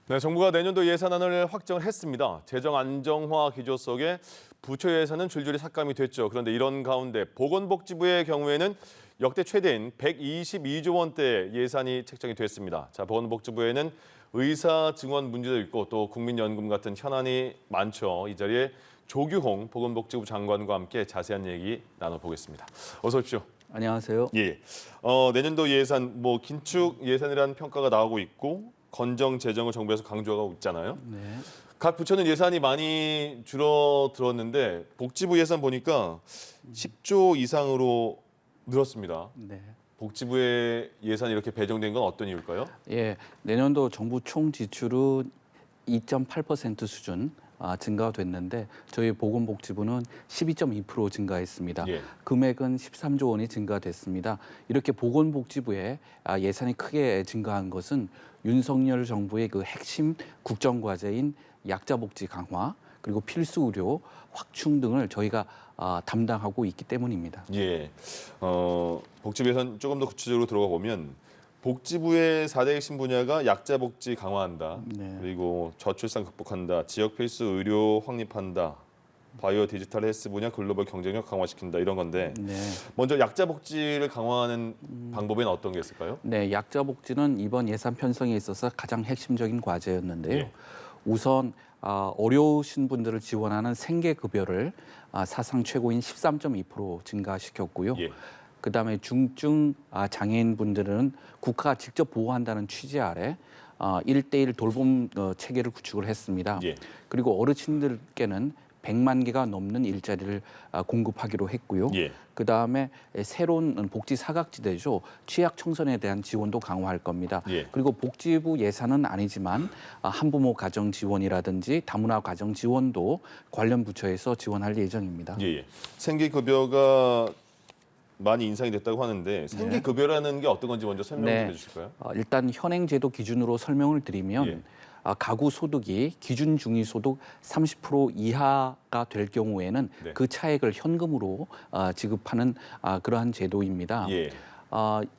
네, 정부가 내년도 예산안을 확정을 했습니다. 재정 안정화 기조 속에 부처 예산은 줄줄이 삭감이 됐죠. 그런데 이런 가운데 보건복지부의 경우에는 역대 최대인 122조 원대 예산이 책정이 됐습니다. 자, 보건복지부에는 의사 증원 문제도 있고 또 국민연금 같은 현안이 많죠. 이 자리에 조규홍 보건복지부 장관과 함께 자세한 얘기 나눠보겠습니다. 어서 오십시오. 안녕하세요. 예. 내년도 예산, 긴축 예산이라는 평가가 나오고 있고 건정 재정을 정부에서 강조하고 있잖아요. 네. 각 부처는 예산이 많이 줄어들었는데 복지부 예산 보니까 10조 이상으로 늘었습니다. 네. 복지부의 예산이 이렇게 배정된 건 어떤 이유일까요? 예, 내년도 정부 총 지출은 2.8% 수준 증가됐는데 저희 보건복지부는 12.2% 증가했습니다. 예. 금액은 13조 원이 증가됐습니다. 이렇게 보건복지부의 예산이 크게 증가한 것은 윤석열 정부의 그 핵심 국정과제인 약자복지 강화 그리고 필수 의료 확충 등을 저희가 담당하고 있기 때문입니다. 예. 복지부 예산 조금 더 구체적으로 들어가 보면 복지부의 4대 핵심 분야가 약자 복지 강화한다. 네. 그리고 저출산 극복한다. 지역 필수 의료 확립한다. 바이오 디지털 헬스 분야 글로벌 경쟁력 강화시킨다. 이런 건데 네. 먼저 약자 복지를 강화하는 방법에는 어떤 게 있을까요? 네, 약자 복지는 이번 예산 편성에 있어서 가장 핵심적인 과제였는데요. 예. 우선 어려우신 분들을 지원하는 생계급여를 사상 최고인 13.2% 증가시켰고요. 예. 그다음에 중증 장애인 분들은 국가가 직접 보호한다는 취지 아래 1대1 돌봄 체계를 구축을 했습니다. 예. 그리고 어르신들께는 100만 개가 넘는 일자리를 공급하기로 했고요. 예. 그다음에 새로운 복지 사각지대죠. 취약 청소년에 대한 지원도 강화할 겁니다. 예. 그리고 복지부 예산은 아니지만 한부모 가정 지원이라든지 다문화 가정 지원도 관련 부처에서 지원할 예정입니다. 예. 생계급여가 많이 인상이 됐다고 하는데 생계급여라는 게 어떤 건지 먼저 설명 좀 해주실까요? 일단 현행 제도 기준으로 설명을 드리면 예. 가구 소득이 기준 중위소득 30% 이하가 될 경우에는 네. 그 차액을 현금으로 지급하는 그러한 제도입니다. 예.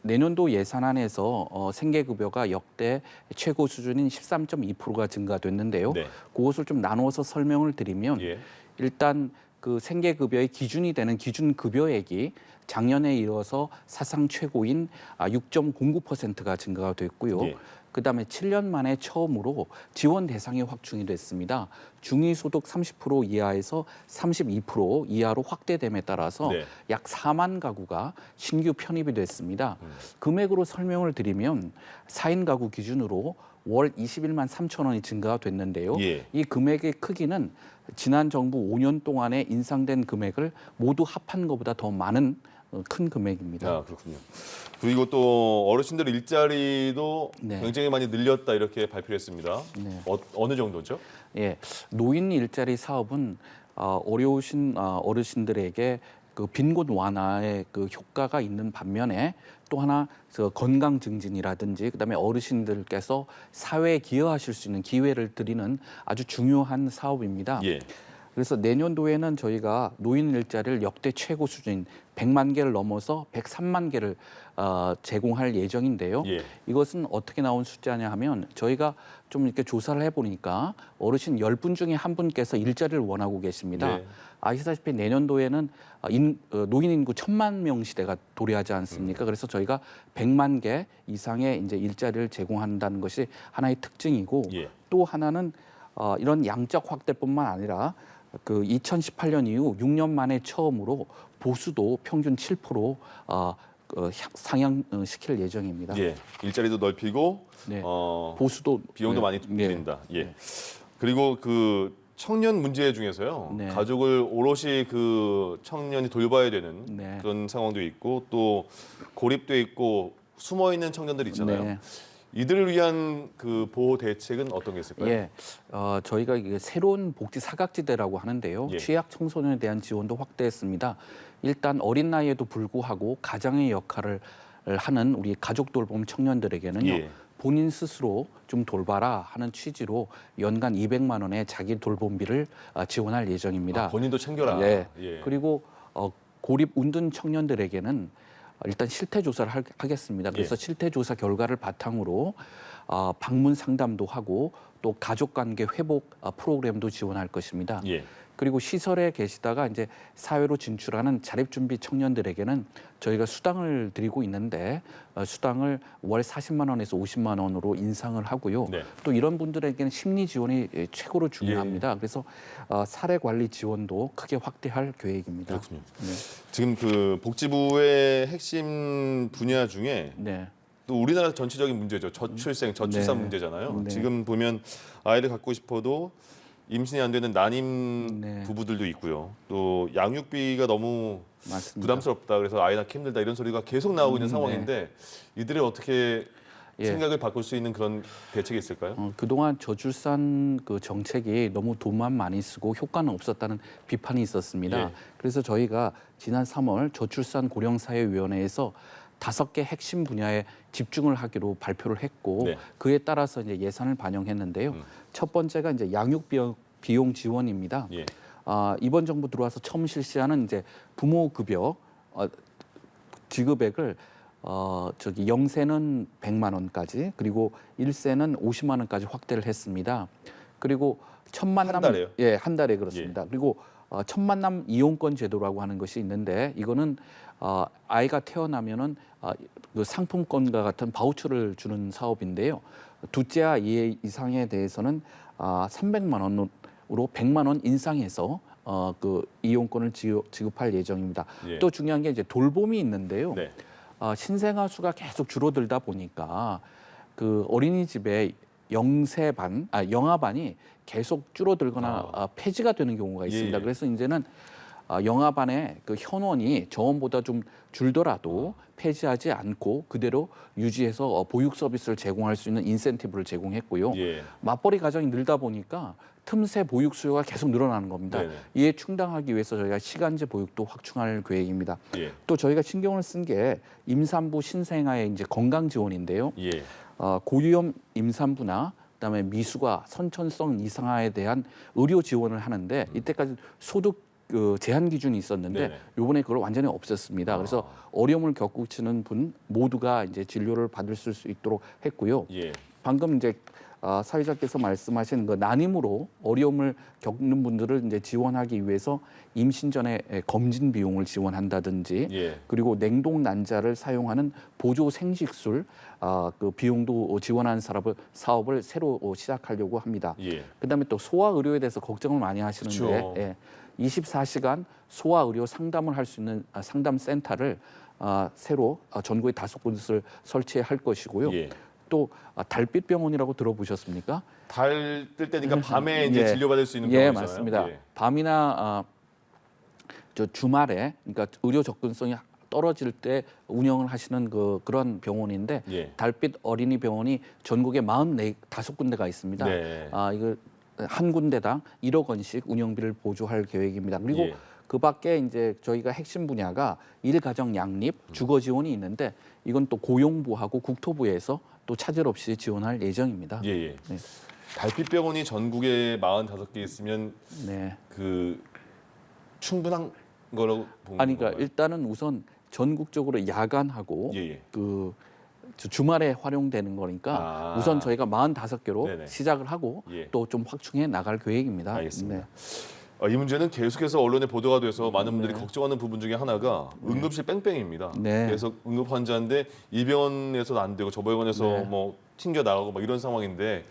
내년도 예산안에서 생계급여가 역대 최고 수준인 13.2%가 증가됐는데요. 네. 그것을 좀 나누어서 설명을 드리면 예. 일단 그 생계급여의 기준이 되는 기준급여액이 작년에 이어서 사상 최고인 6.09%가 증가가 됐고요. 예. 그다음에 7년 만에 처음으로 지원 대상이 확충이 됐습니다. 중위소득 30% 이하에서 32% 이하로 확대됨에 따라서 네. 약 4만 가구가 신규 편입이 됐습니다. 금액으로 설명을 드리면 4인 가구 기준으로 월 21만 3천 원이 증가가 됐는데요. 예. 이 금액의 크기는 지난 정부 5년 동안에 인상된 금액을 모두 합한 것보다 더 많은 큰 금액입니다. 그렇군요. 그리고 또 어르신들 일자리도 네. 굉장히 많이 늘렸다 이렇게 발표를 했습니다. 네. 어느 정도죠? 예, 노인 일자리 사업은 어려우신 어르신들에게 그 빈곤 완화에 그 효과가 있는 반면에 또 하나 건강 증진이라든지 그다음에 어르신들께서 사회에 기여하실 수 있는 기회를 드리는 아주 중요한 사업입니다. 예. 그래서 내년도에는 저희가 노인 일자리를 역대 최고 수준인 100만 개를 넘어서 103만 개를 제공할 예정인데요. 예. 이것은 어떻게 나온 숫자냐 하면 저희가 좀 이렇게 조사를 해보니까 어르신 10분 중에 한 분께서 일자리를 원하고 계십니다. 네. 아시다시피 내년도에는 노인 인구 1,000만 명 시대가 도래하지 않습니까? 그래서 저희가 100만 개 이상의 이제 일자리를 제공한다는 것이 하나의 특징이고 예. 또 하나는 이런 양적 확대뿐만 아니라 그 2018년 이후 6년 만에 처음으로 보수도 평균 7% 상향시킬 예정입니다. 예. 일자리도 넓히고 네. 보수도 비용도 네. 많이 드린다. 예. 그리고 그 청년 문제 중에서요. 네. 가족을 오롯이 그 청년이 돌봐야 되는 네. 그런 상황도 있고 또 고립돼 있고 숨어 있는 청년들 있잖아요. 네. 이들을 위한 그 보호 대책은 어떤 게 있을까요? 예, 저희가 이게 새로운 복지 사각지대라고 하는데요. 예. 취약 청소년에 대한 지원도 확대했습니다. 일단 어린 나이에도 불구하고 가장의 역할을 하는 우리 가족 돌봄 청년들에게는요. 예. 본인 스스로 좀 돌봐라 하는 취지로 연간 200만 원의 자기 돌봄비를 지원할 예정입니다. 본인도 챙겨라. 예. 예. 그리고 고립 운둔 청년들에게는 일단 실태 조사를 하겠습니다. 그래서 예. 실태 조사 결과를 바탕으로 방문 상담도 하고 또 가족관계 회복 프로그램도 지원할 것입니다. 예. 그리고 시설에 계시다가 이제 사회로 진출하는 자립준비 청년들에게는 저희가 수당을 드리고 있는데 수당을 월 40만 원에서 50만 원으로 인상을 하고요. 네. 또 이런 분들에게는 심리 지원이 최고로 중요합니다. 그래서 사례 관리 지원도 크게 확대할 계획입니다. 그렇군요. 네. 지금 그 복지부의 핵심 분야 중에 네. 또 우리나라 전체적인 문제죠. 저출생, 저출산 네. 문제잖아요. 네. 지금 보면 아이를 갖고 싶어도 임신이 안 되는 난임 네. 부부들도 있고요. 또 양육비가 너무 맞습니다. 부담스럽다. 그래서 아이 낳기 힘들다 이런 소리가 계속 나오고 있는 네. 상황인데 이들을 어떻게 예. 생각을 바꿀 수 있는 그런 대책이 있을까요? 그동안 저출산 그 정책이 너무 돈만 많이 쓰고 효과는 없었다는 비판이 있었습니다. 예. 그래서 저희가 지난 3월 저출산 고령사회위원회에서 5개 핵심 분야에 집중을 하기로 발표를 했고 네. 그에 따라서 이제 예산을 반영했는데요. 첫 번째가 이제 양육 비용 지원입니다. 예. 이번 정부 들어와서 처음 실시하는 이제 부모 급여 지급액을 저기 영세는 100만 원까지 그리고 1세는 50만 원까지 확대를 했습니다. 그리고 첫 만남 한 달에요? 예, 한 달에 그렇습니다. 그리고 첫 만남 이용권 제도라고 하는 것이 있는데 이거는 아이가 태어나면은 그 상품권과 같은 바우처를 주는 사업인데요. 둘째 아이 이상에 대해서는 300만 원으로 100만 원 인상해서 그 이용권을 지급할 예정입니다. 예. 또 중요한 게 이제 돌봄이 있는데요. 네. 신생아 수가 계속 줄어들다 보니까 그 어린이집에 영아반이 계속 줄어들거나 폐지가 되는 경우가 있습니다. 예. 그래서 이제는 영아반의 그 현원이 저원보다 좀 줄더라도 폐지하지 않고 그대로 유지해서 보육 서비스를 제공할 수 있는 인센티브를 제공했고요. 예. 맞벌이 가정이 늘다 보니까 틈새 보육 수요가 계속 늘어나는 겁니다. 네네. 이에 충당하기 위해서 저희가 시간제 보육도 확충할 계획입니다. 예. 또 저희가 신경을 쓴 게 임산부 신생아의 이제 건강 지원인데요. 예. 고위험 임산부나 그다음에 미숙아, 선천성 이상아에 대한 의료 지원을 하는데 이때까지 소득 그 제한 기준이 있었는데 네네. 이번에 그걸 완전히 없앴습니다. 그래서 어려움을 겪으시는 분 모두가 이제 진료를 받을 수 있도록 했고요. 예. 방금 이제 사회자께서 말씀하신 그 난임으로 어려움을 겪는 분들을 이제 지원하기 위해서 임신 전에 검진 비용을 지원한다든지 예. 그리고 냉동 난자를 사용하는 보조 생식술 그 비용도 지원하는 사업을 새로 시작하려고 합니다. 예. 그다음에 또 소아 의료에 대해서 걱정을 많이 하시는데 그쵸. 24시간 소아 의료 상담을 할 수 있는 상담 센터를 새로 전국에 5곳을 설치할 것이고요. 예. 또 달빛 병원이라고 들어보셨습니까? 달 뜰 때니까 밤에 이제 예. 진료받을 수 있는 예, 병원이잖아요. 맞습니다. 예. 밤이나 저 주말에 그러니까 의료 접근성이 떨어질 때 운영을 하시는 그런 병원인데 예. 달빛 어린이 병원이 전국에 45군데가 있습니다. 네. 이거 한 군데당 1억 원씩 운영비를 보조할 계획입니다. 그리고 예. 그 밖에 이제 저희가 핵심 분야가 일가정 양립, 주거 지원이 있는데 이건 또 고용부하고 국토부에서 또 차질 없이 지원할 예정입니다. 예, 예. 네. 달빛병원이 전국에 45개 있으면 네. 그 충분한 거라고 보는 그러니까 건가요? 일단은 우선 전국적으로 야간하고 예, 예. 그 주말에 활용되는 거니까 우선 저희가 45개로 네네. 시작을 하고 예. 또 좀 확충해 나갈 계획입니다. 알겠습니다. 이 문제는 계속해서 언론에 보도가 돼서 많은 분들이 네. 걱정하는 부분 중에 하나가 응급실 뺑뺑입니다. 네. 그래서 응급 환자인데 이 병원에서는 안 되고 저 병원에서 네. 뭐 튕겨 나가고 막 이런 상황인데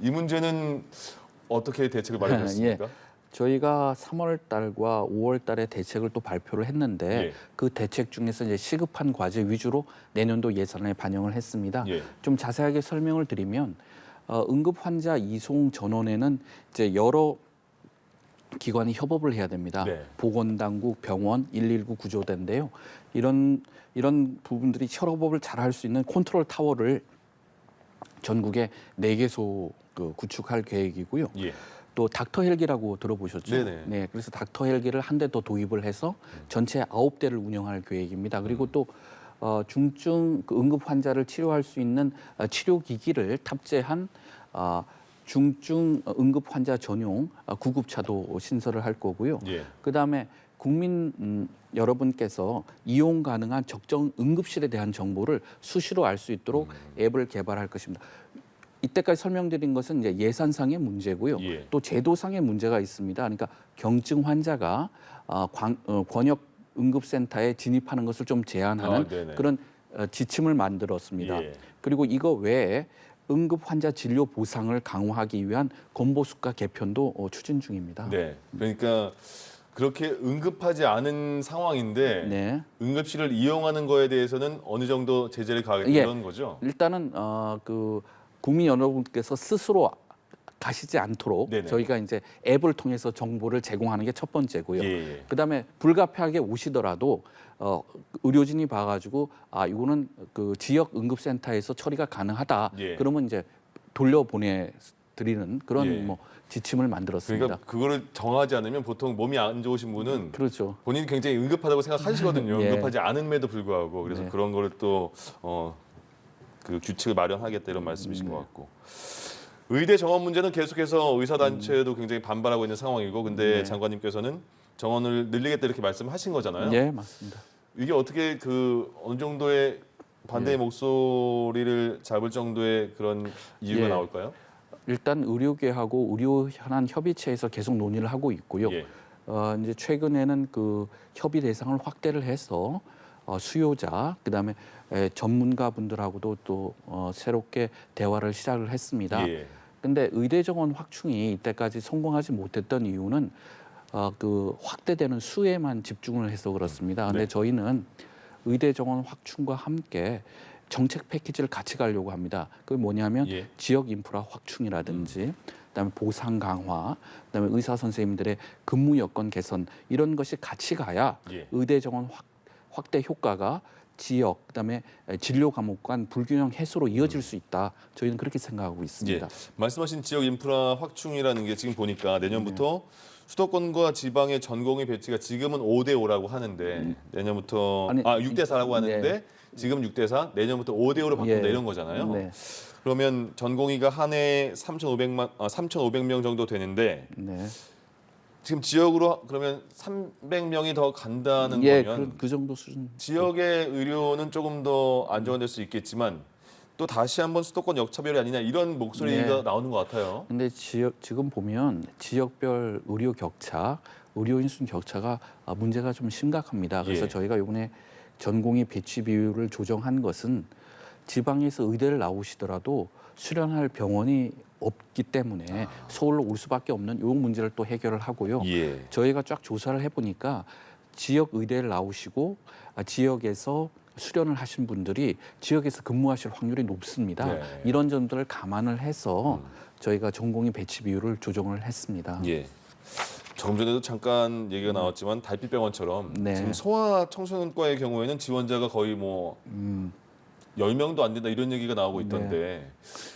이 문제는 어떻게 대책을 마련했습니까? 저희가 3월 달과 5월 달에 대책을 또 발표를 했는데 예. 그 대책 중에서 이제 시급한 과제 위주로 내년도 예산에 반영을 했습니다. 예. 좀 자세하게 설명을 드리면 응급 환자 이송 전원에는 이제 여러 기관이 협업을 해야 됩니다. 네. 보건당국, 병원, 119 구조대인데요. 이런 부분들이 협업을 잘 할 수 있는 컨트롤 타워를 전국에 4개소 구축할 계획이고요. 예. 또 닥터 헬기라고 들어보셨죠? 네네. 네, 그래서 닥터 헬기를 한 대 더 도입을 해서 전체 9대를 운영할 계획입니다. 그리고 또 중증 응급 환자를 치료할 수 있는 치료기기를 탑재한 중증 응급 환자 전용 구급차도 신설을 할 거고요. 예. 그다음에 국민 여러분께서 이용 가능한 적정 응급실에 대한 정보를 수시로 알 수 있도록 앱을 개발할 것입니다. 이때까지 설명드린 것은 이제 예산상의 문제고요. 예. 또 제도상의 문제가 있습니다. 그러니까 경증 환자가 권역 응급센터에 진입하는 것을 좀 제한하는 네네. 그런 지침을 만들었습니다. 예. 그리고 이거 외에 응급 환자 진료 보상을 강화하기 위한 건보수가 개편도 추진 중입니다. 네. 그러니까 그렇게 응급하지 않은 상황인데 네. 응급실을 이용하는 거에 대해서는 어느 정도 제재를 가하겠다 예. 이런 거죠. 일단은 그 국민 여러분께서 스스로 가시지 않도록 네네. 저희가 이제 앱을 통해서 정보를 제공하는 게 첫 번째고요. 예. 그다음에 불가피하게 오시더라도 의료진이 봐가지고 이거는 그 지역 응급센터에서 처리가 가능하다. 예. 그러면 이제 돌려보내 드리는 그런 예. 뭐 지침을 만들었습니다. 그러니까 그거를 정하지 않으면 보통 몸이 안 좋으신 분은 그렇죠. 본인이 굉장히 응급하다고 생각하시거든요. 예. 응급하지 않음에도 불구하고 그래서 네. 그런 거를 또 그 규칙을 마련하겠다 이런 말씀이신 것 같고 의대 정원 문제는 계속해서 의사단체도 굉장히 반발하고 있는 상황이고 근데 네. 장관님께서는 정원을 늘리겠다 이렇게 말씀하신 거잖아요. 네, 맞습니다. 이게 어떻게 그 어느 정도의 반대의 목소리를 잡을 정도의 그런 이유가 예. 나올까요? 일단 의료계하고 의료 현안 협의체에서 계속 논의를 하고 있고요. 예. 이제 최근에는 그 협의 대상을 확대를 해서 수요자 그다음에 전문가분들하고도 또 새롭게 대화를 시작을 했습니다. 예. 근데 의대 정원 확충이 이때까지 성공하지 못했던 이유는 그 확대되는 수에만 집중을 해서 그렇습니다. 근데 네. 저희는 의대 정원 확충과 함께 정책 패키지를 같이 가려고 합니다. 그게 뭐냐면 예. 지역 인프라 확충이라든지 그다음에 보상 강화, 그다음에 의사 선생님들의 근무 여건 개선 이런 것이 같이 가야 예. 의대 정원 확대 효과가 지역 그다음에 진료 과목 간 불균형 해소로 이어질 수 있다. 저희는 그렇게 생각하고 있습니다. 예. 말씀하신 지역 인프라 확충이라는 게 지금 보니까 내년부터 수도권과 지방의 전공의 배치가 지금은 5대5라고 하는데 내년부터 아니, 6대4라고 하는데 지금 6대4, 내년부터 5대5로 바꾼다 예. 이런 거잖아요. 네. 그러면 전공의가 한 해 3,500명 정도 되는데 네. 지금 지역으로 그러면 300명이 더 간다는 예, 거면 그 정도 수준. 지역의 의료는 조금 더 안정화될 수 있겠지만 또 다시 한번 수도권 역차별이 아니냐 이런 목소리가 네. 나오는 것 같아요. 근데 지금 보면 지역별 의료 격차, 의료 인수 격차가 문제가 좀 심각합니다. 그래서 예. 저희가 이번에 전공의 배치 비율을 조정한 것은 지방에서 의대를 나오시더라도 수련할 병원이 없기 때문에 서울로 올 수밖에 없는 이 문제를 또 해결을 하고요. 예. 저희가 쫙 조사를 해보니까 지역 의대를 나오시고 지역에서 수련을 하신 분들이 지역에서 근무하실 확률이 높습니다. 네. 이런 점들을 감안을 해서 저희가 전공의 배치 비율을 조정을 했습니다. 예. 조금 전에도 잠깐 얘기가 나왔지만 달빛병원처럼 네. 지금 소아 청소년과의 경우에는 지원자가 거의 뭐 10명도 안 된다 이런 얘기가 나오고 있던데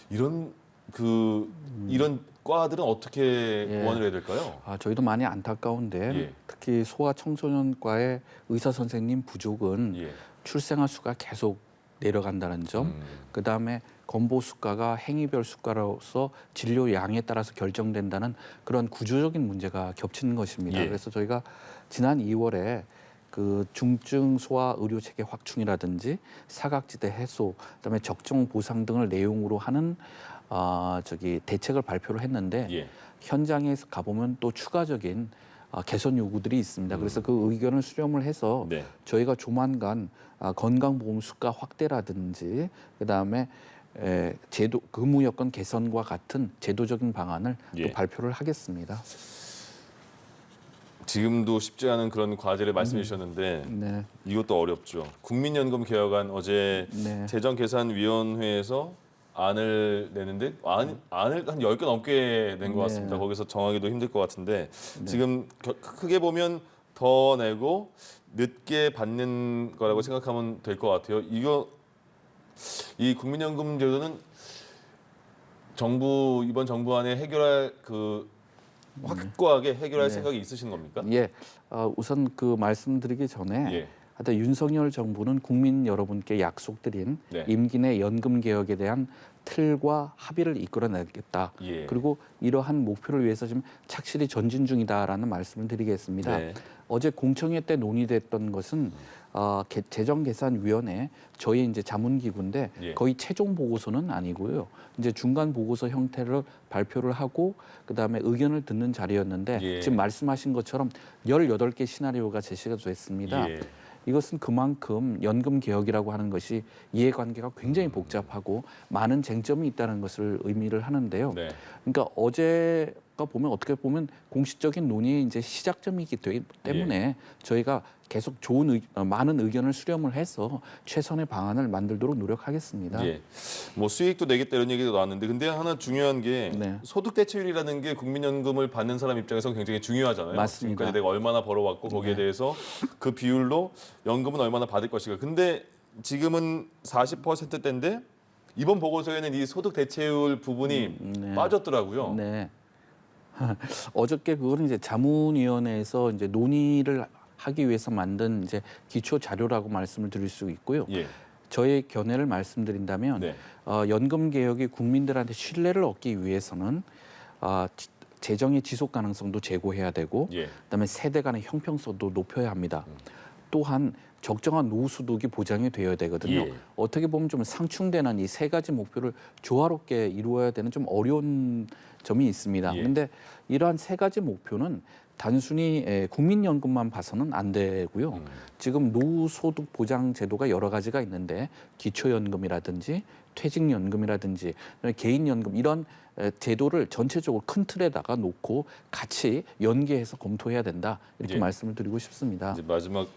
이런 이런 과들은 어떻게 예. 보완을 해야 될까요? 저희도 많이 안타까운데 예. 특히 소아 청소년과의 의사 선생님 부족은 예. 출생아 수가 계속 내려간다는 점, 그다음에 건보 수가가 행위별 수가로서 진료 양에 따라서 결정된다는 그런 구조적인 문제가 겹치는 것입니다. 예. 그래서 저희가 지난 2월에 그 중증 소아 의료 체계 확충이라든지 사각지대 해소, 그다음에 적정 보상 등을 내용으로 하는 대책을 발표를 했는데 예. 현장에서 가보면 또 추가적인 개선 요구들이 있습니다. 그래서 그 의견을 수렴을 해서 네. 저희가 조만간 건강보험 수가 확대라든지 그다음에 제도 근무 여건 개선과 같은 제도적인 방안을 예. 또 발표를 하겠습니다. 지금도 쉽지 않은 그런 과제를 말씀해 주셨는데 네. 이것도 어렵죠. 국민연금 개혁안 어제 네. 재정계산위원회에서 안을 내는데 안을 한 10개 넘게 낸 것 같습니다. 네. 거기서 정하기도 힘들 것 같은데 지금 크게 보면 더 내고 늦게 받는 거라고 생각하면 될 것 같아요. 이 국민연금 제도는 이번 정부 안에 해결할 확고하게 해결할 네. 생각이 있으신 겁니까? 예, 우선 그 말씀드리기 전에 예. 하여튼 윤석열 정부는 국민 여러분께 약속드린 네. 임기 내 연금 개혁에 대한 틀과 합의를 이끌어내겠다. 예. 그리고 이러한 목표를 위해서 지금 착실히 전진 중이다라는 말씀을 드리겠습니다. 네. 어제 공청회 때 논의됐던 것은 재정계산위원회 저희 이제 자문기구인데 예. 거의 최종 보고서는 아니고요. 이제 중간 보고서 형태를 발표를 하고 그다음에 의견을 듣는 자리였는데 예. 지금 말씀하신 것처럼 18개 시나리오가 제시가 됐습니다. 예. 이것은 그만큼 연금 개혁이라고 하는 것이 이해관계가 굉장히 복잡하고 많은 쟁점이 있다는 것을 의미를 하는데요. 네. 그러니까 어제가 보면 어떻게 보면 공식적인 논의의 이제 시작점이기 때문에 저희가 계속 많은 의견을 수렴을 해서 최선의 방안을 만들도록 노력하겠습니다. 예. 뭐 수익도 내겠다 이런 얘기도 나왔는데 근데 하나 중요한 게 네. 소득 대체율이라는 게 국민연금을 받는 사람 입장에서 굉장히 중요하잖아요. 맞습니다. 지금까지 내가 얼마나 벌어왔고 거기에 대해서 그 비율로 연금은 얼마나 받을 것인가. 근데 지금은 40%대인데 이번 보고서에는 이 소득 대체율 부분이 네. 빠졌더라고요. 네. 어저께 그거는 이제 자문위원회에서 이제 논의를 하기 위해서 만든 이제 기초 자료라고 말씀을 드릴 수 있고요. 예. 저의 견해를 말씀드린다면 네. 연금 개혁이 국민들한테 신뢰를 얻기 위해서는 재정의 지속 가능성도 제고해야 되고 예. 그다음에 세대 간의 형평성도 높여야 합니다. 또한 적정한 노후소득이 보장이 되어야 되거든요. 예. 어떻게 보면 좀 상충되는 이 세 가지 목표를 조화롭게 이루어야 되는 좀 어려운 점이 있습니다. 예. 그런데 이러한 세 가지 목표는 단순히 국민연금만 봐서는 안 되고요. 지금 노후소득 보장 제도가 여러 가지가 있는데 기초연금이라든지 퇴직연금이라든지 개인연금 이런 제도를 전체적으로 큰 틀에다가 놓고 같이 연계해서 검토해야 된다 이렇게 예. 말씀을 드리고 싶습니다. 이제 마지막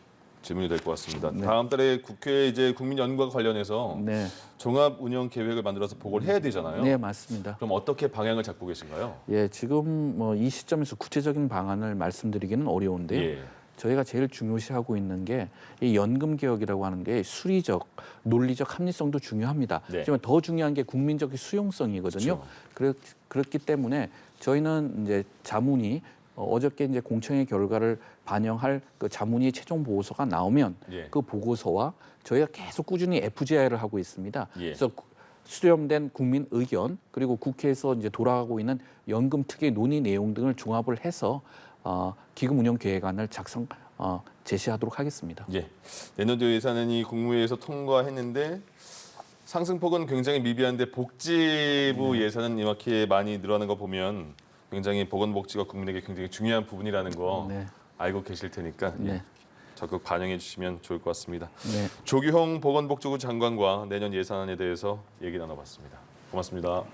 질문이 될 것 같습니다. 네. 다음 달에 국회에 이제 국민연금과 관련해서 네, 종합 운영 계획을 만들어서 보고를 해야 되잖아요. 네 맞습니다. 그럼 어떻게 방향을 잡고 계신가요? 예, 지금 뭐 이 시점에서 구체적인 방안을 말씀드리기는 어려운데요. 예. 저희가 제일 중요시하고 있는 게 이 연금 개혁이라고 하는 게 수리적, 논리적 합리성도 중요합니다. 네. 하지만 더 중요한 게 국민적 수용성이거든요. 그렇기 때문에 저희는 이제 자문이 어저께 이제 공청회 결과를 반영할 그 자문위 최종 보고서가 나오면 예. 그 보고서와 저희가 계속 꾸준히 FGI를 하고 있습니다. 예. 그래서 수렴된 국민 의견 그리고 국회에서 이제 돌아가고 있는 연금 특위 논의 내용 등을 종합을 해서 기금 운영 계획안을 제시하도록 하겠습니다. 예. 내년도 예산안이 국무회의에서 통과했는데 상승폭은 굉장히 미비한데 복지부 예산은 이렇게 많이 늘어나는 거 보면 굉장히 보건복지가 국민에게 굉장히 중요한 부분이라는 거 네. 알고 계실 테니까 예. 네. 적극 반영해 주시면 좋을 것 같습니다. 네. 조규홍 보건복지부 장관과 내년 예산안에 대해서 얘기 나눠봤습니다. 고맙습니다.